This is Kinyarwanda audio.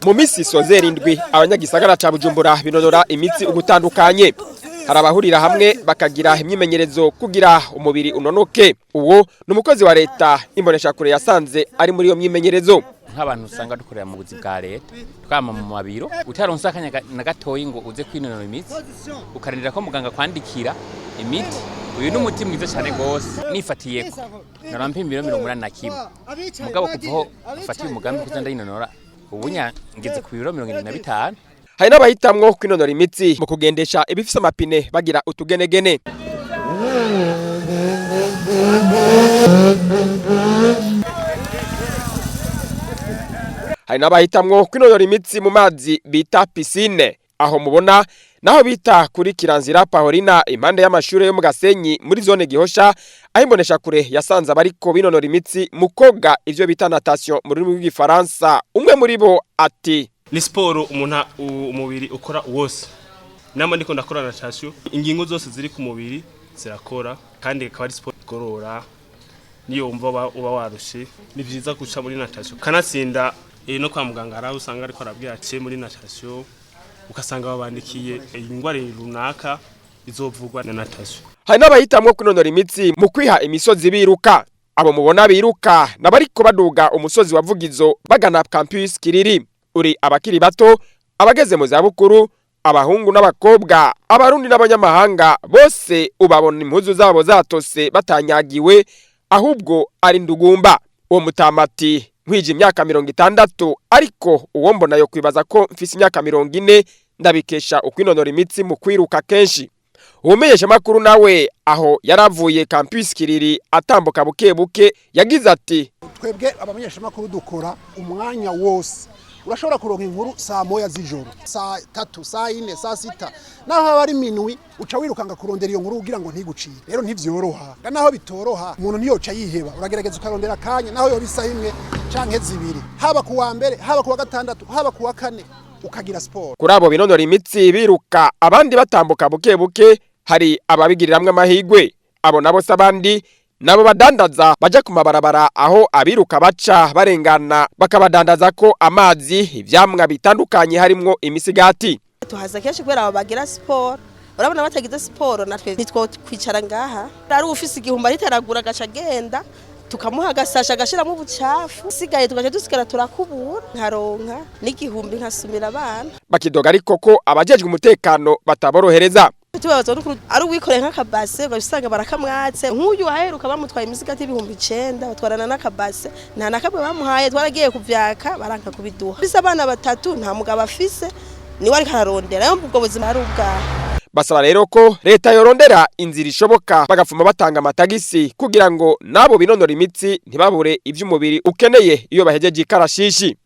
Mu misi sozera indwi abanyagisagara ca Bujumbura binonora imitsi ugutandukanye. Harabahurira hamwe bakagira imyimenyerezo kugira umubiri unonoke. Uwo numukozi wa leta imbonesha kure yasanze ari muri iyo myimenyerezo. Nk'abantu usanga dukorera mu buzi bwa leta twama mu mabiro utaronse akanya na gatoyi ngo uze kwinonora imitsi ukarindira ko muganga kwandikira imiti. Uyu n'umuti mwiza cyane gose nifatiyeko narampa imiro 81 mugabo kuvaho ufatiye umugambi kuzanda yinonora ubunya ngeze ku biro 75. Hari n'abahitamwo kwinonora imitsi mu kugendesha ibifise amapine bagira utugenegene. Hari n'abahitamwo kwinonora imitsi mu mazi bita piscine, aho mubona naho bita kuri Kiranzira Paulina impande y'amashure yo mu Gasenyi muri zone Gihosha, aho imbonesha kure yasanze abariko binonora imitsi mu koga ivyo bita natation mu rurimi rw'igifaransa. Umwe muri bo ati ni sport umubiri ukora wose. Nama ndiko ndakora natation, ingingo zose ziri ku mubiri zirakora kandi akaba ari sport igorora. Niyo umva uba warushe ni vyiza guca muri natation. Kanatsinda no kwa muganga araho usanga ariko arabwira ati muri natation ukasanga babandikiye ingwara runaka izovugwa na natation. Hari n'abahitamwo kunonora imitsi mu kwiha imisozi biruka. Abo mubona biruka nabariko baduga umusozi wa Vugizo bagana campus Kiriri. Uri abakiri bato, abageze mu zabukuru, abahungu n'abakobwa, abarundi n'abanyamahanga bose ubabona impuzu zabo zatose batanyagiwe ahubwo ari ndugumba. Uwo mutamati nkwije imyaka 60 ariko uwo mbona yo kwibaza ko mfise imyaka 40 ndabikesha ukwinonora imitsi mu kwiruka kenshi. Umenyesha makuru nawe aho yaravuye campus Kiriri atambuka buke buke yagize ati twebwe abamenyesha makuru dukora umwanya wose. Urashobora kuronka inkuru saa moya z'ijoro, saa 3, saa 4, saa 6. Naho abari minwi uca wirukanga kurondera iyo nkuru kugira ngo ntigucire. Rero ntivyoroha. Naho bitoroha umuntu niyoca yiheba. Uragerageza ukarondera kanya naho yo bisa imwe canke zibiri. Haba kuwa mbere, haba kuwa gatandatu, haba kuwa kane ukagira sport. Kuri abo binonora imitsi biruka abandi batambuka buke buke hari ababigiriramwe amahigwe. Abo nabo sabandi nabo badandaza baja ku mabarabara aho abiruka baca barengana bakabadandaza ko amazi ivyamwa bitandukanye harimwo imisigati. Tuhaza kenshi kubera abo bagira sport. Urabona batagize sport natwe nitwo kwicara ngaha. Ari ufise igihumba riteragura gaca genda tukamuha agasasha gashiramo ubucafu. Sigaye tugaje dusigara turakubura nkaronka n'igihumbi nkasumira abana. Bakidoga ariko ko abajejwe umutekano bataborohereza. Tubazo ari uwikoreye nk'akabase ugasanga barakamwatse nk'uyu waheruka bamutwaye imisigati 9,000 batwarana n'akabase nta nakabwe bamuhaye twaragiye kuvyaka baranka kubiduha bise abana batatu nta mugabo afise niwe ari kararondera yo ubwo buzima ari ubwaho. Basaba rero ko leta yorondera inzira ishoboka bagafuma batanga amatagisi kugira ngo nabo binonora imitsi ntibabure ivy'umubiri ukeneye iyo bahejeje ikarashishi.